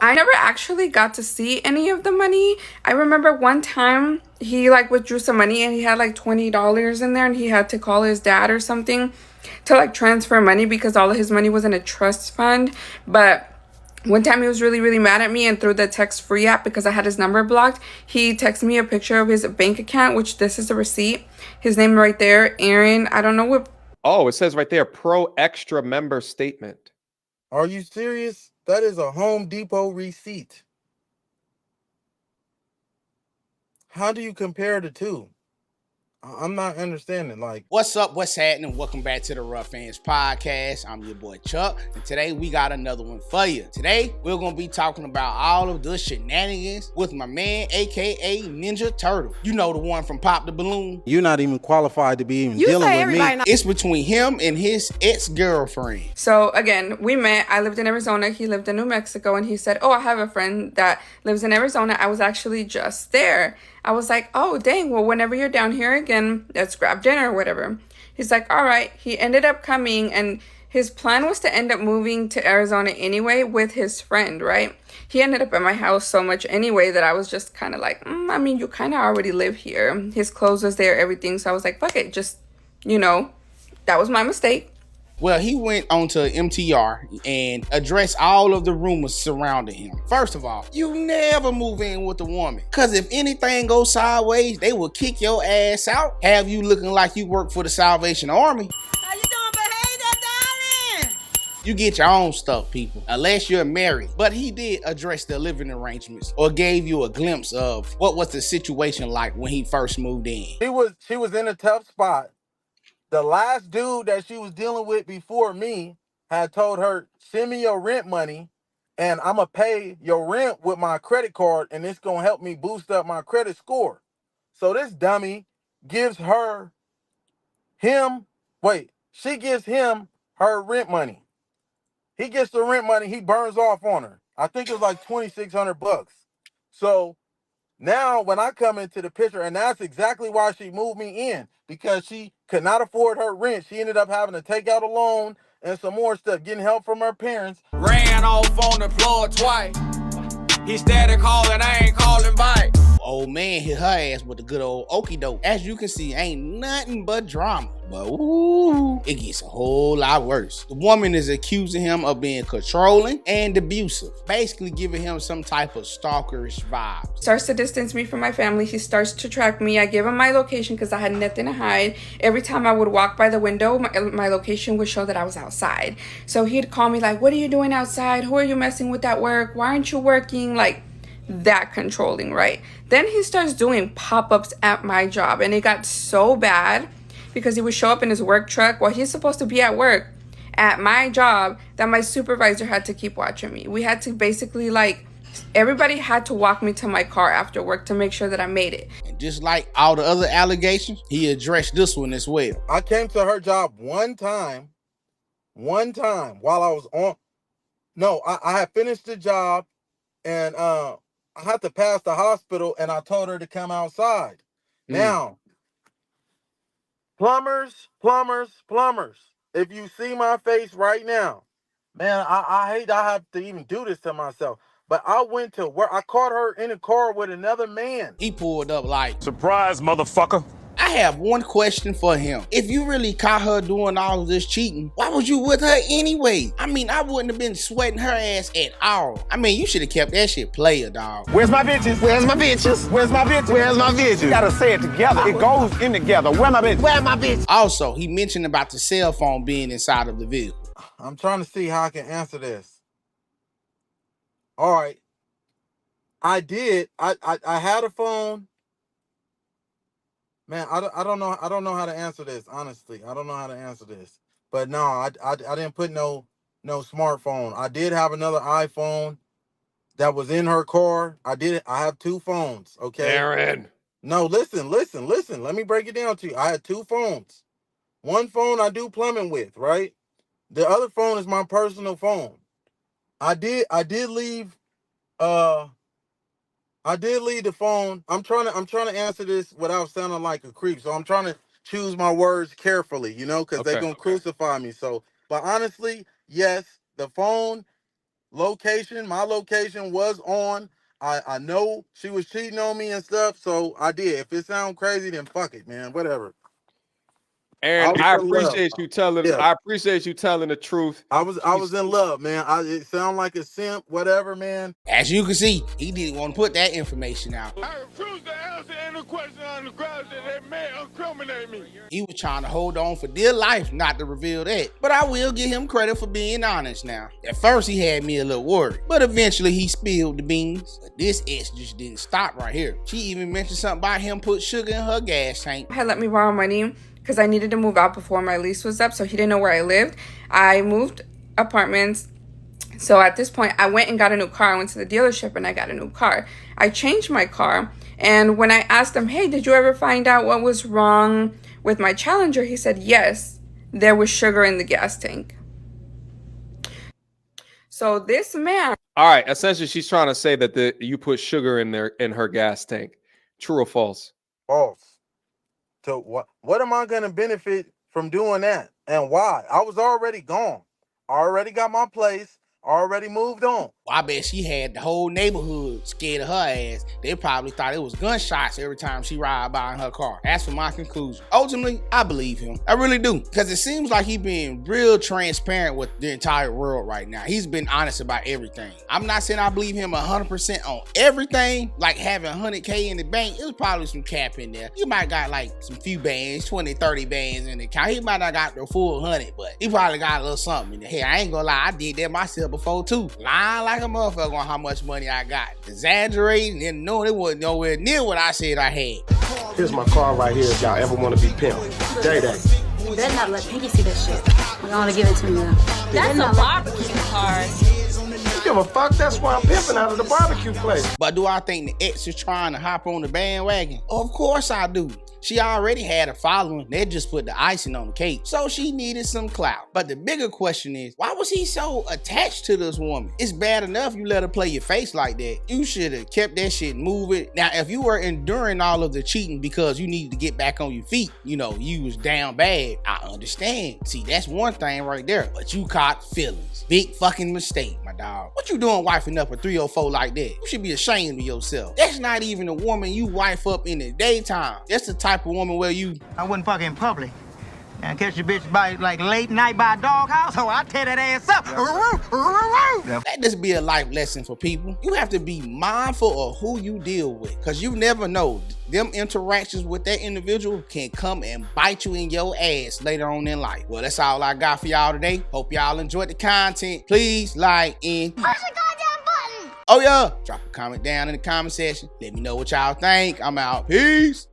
I never actually got to see any of the money. I remember one time he like withdrew some money and he had like $20 in there and he had to call his dad or something to like transfer money because all of his money was in a trust fund. But one time he was really, really mad at me and through the text free app because I had his number blocked, he texted me a picture of his bank account, which this is a receipt. His name right there, Aaron. I don't know what. Oh, it says right there, Pro Extra Member Statement. Are you serious? That is a Home Depot receipt. How do you compare the two? I'm not understanding. Like, what's up? What's happening? Welcome back to the Roughhandspodcast. I'm your boy Chuck, and today we got another one for you. Today we're gonna be talking about all of the shenanigans with my man, aka Ninja Turtle. You know, the one from Pop the Balloon. you're not even qualified to be even dealing with me. It's between him and his ex-girlfriend. So again, we met. I lived in Arizona. He lived in New Mexico, and he said, "Oh, I have a friend that lives in Arizona." I was actually just there. I was like, "Oh, dang. Well, whenever you're down here again, let's grab dinner or whatever." He's like, "All right." He ended up coming, and his plan was to end up moving to Arizona anyway with his friend, right? He ended up at my house so much anyway that I was just kind of like, I mean, you kind of already live here. His clothes was there, everything. So I was like, fuck it. Just, that was my mistake. Well, he went onto MTR and addressed all of the rumors surrounding him. First of all, you never move in with a woman, because if anything goes sideways, they will kick your ass out, have you looking like you work for the Salvation Army. How you doing, behavior, darling? You get your own stuff, people, unless you're married. But he did address the living arrangements, or gave you a glimpse of what was the situation like when he first moved in. She was in a tough spot. The last dude that she was dealing with before me had told her, send me your rent money and I'm going to pay your rent with my credit card and it's going to help me boost up my credit score. So this dummy gives she gives him her rent money. He gets the rent money, he burns off on her. I think it was like $2,600. So now, when I come into the picture, and that's exactly why she moved me in, because she could not afford her rent. She ended up having to take out a loan and some more stuff, getting help from her parents. Ran off on the floor twice. He started calling, I ain't calling back. Old man hit her ass with a good old okie doke. As you can see, ain't nothing but drama. But ooh, it gets a whole lot worse. The woman is accusing him of being controlling and abusive, basically giving him some type of stalkerish vibe. Starts to distance me from my family. He starts to track me. I give him my location because I had nothing to hide. Every time I would walk by the window, my location would show that I was outside. So he'd call me like, what are you doing outside? Who are you messing with at work? Why aren't you working? Like, that controlling, right? Then he starts doing pop-ups at my job, and it got so bad because he would show up in his work truck while he's supposed to be at work at my job that my supervisor had to keep watching me. We had to basically everybody had to walk me to my car after work to make sure that I made it. And just like all the other allegations, he addressed this one as well. I came to her job one time while I was on. No, I had finished the job and I had to pass the hospital and I told her to come outside. Now, plumbers. If you see my face right now, man, I hate I have to even do this to myself. But I went to work. I caught her in a car with another man. He pulled up like, Surprise, motherfucker. I have one question for him. If you really caught her doing all of this cheating, why was you with her anyway? I mean, I wouldn't have been sweating her ass at all. I mean, you should have kept that shit player, dog. Where's my bitches? Where's my bitches? Where's my bitches? Where's my bitches? You gotta say it together. It goes in together. Where my bitches? Where my bitches? Also, he mentioned about the cell phone being inside of the vehicle. I'm trying to see how I can answer this. All right. I did. I had a phone. Man, I don't know how to answer this, honestly. I don't know how to answer this. But no, I didn't put no smartphone. I did have another iPhone that was in her car. I have two phones, okay? Aaron. No, listen. Let me break it down to you. I had two phones. One phone I do plumbing with, right? The other phone is my personal phone. I did leave I did leave the phone. I'm trying to answer this without sounding like a creep. So I'm trying to choose my words carefully, because they're gonna crucify me. So, but honestly, yes, the phone my location was on. I know she was cheating on me and stuff, so I did. If it sounds crazy, then fuck it, man. Whatever. Aaron, I appreciate you telling. I appreciate you telling the truth. I was in love, man. It sound like a simp, whatever, man. As you can see, he didn't want to put that information out. I refuse to answer any question on the grounds that they may incriminate me. He was trying to hold on for dear life not to reveal that. But I will give him credit for being honest now. At first, he had me a little worried, but eventually he spilled the beans. But this ex just didn't stop right here. She even mentioned something about him put sugar in her gas tank. Had let me borrow money because I needed to move out before my lease was up, so he didn't know where I lived. I moved apartments. So at this point, I went and got a new car. I went to the dealership and I got a new car. I changed my car. And when I asked him, hey, did you ever find out what was wrong with my Challenger? He said, yes, there was sugar in the gas tank. So this man. All right. Essentially, she's trying to say that you put sugar in her gas tank. True or false? False. So what am I gonna benefit from doing that? And why? I was already gone. I already got my place. Already moved on. I bet she had the whole neighborhood scared of her ass. They probably thought it was gunshots every time she ride by in her car. That's for my conclusion. Ultimately, I believe him. I really do. Because it seems like he's being real transparent with the entire world right now. He's been honest about everything. I'm not saying I believe him 100% on everything. Like having 100K in the bank, there's probably some cap in there. You might got like some few bands, 20, 30 bands in the account. He might not got the full 100, but he probably got a little something in there. Hey, I ain't gonna lie, I did that myself before too. Lying like a motherfucker on how much money I got. Exaggerating and knowing it wasn't nowhere near what I said I had. Here's my car right here if y'all ever want to be pimp. Day. You better not let Pinky see that shit. I'm gonna give it to me now. That's a barbecue card. You give a fuck? That's why I'm pimping out of the barbecue place. But do I think the ex is trying to hop on the bandwagon? Of course I do. She already had a following. They just put the icing on the cake. So she needed some clout. But the bigger question is, why was he so attached to this woman? It's bad enough you let her play your face like that. You should have kept that shit moving. Now, if you were enduring all of the cheating because you needed to get back on your feet, you was down bad, I understand. See, that's one thing right there. But you caught feelings. Big fucking mistake, my dog. What you doing wifing up a 304 like that? You should be ashamed of yourself. That's not even a woman you wife up in the daytime. That's the type of woman where I wouldn't fuck in public. Now catch your bitch by like late night by a doghouse, or I tear that ass up. Let this be a life lesson for people. You have to be mindful of who you deal with, because you never know. Them interactions with that individual can come and bite you in your ass later on in life. Well, that's all I got for y'all today. Hope y'all enjoyed the content. Please like and Push the goddamn button. oh yeah, drop a comment down in the comment section. Let me know what y'all think. I'm out. Peace.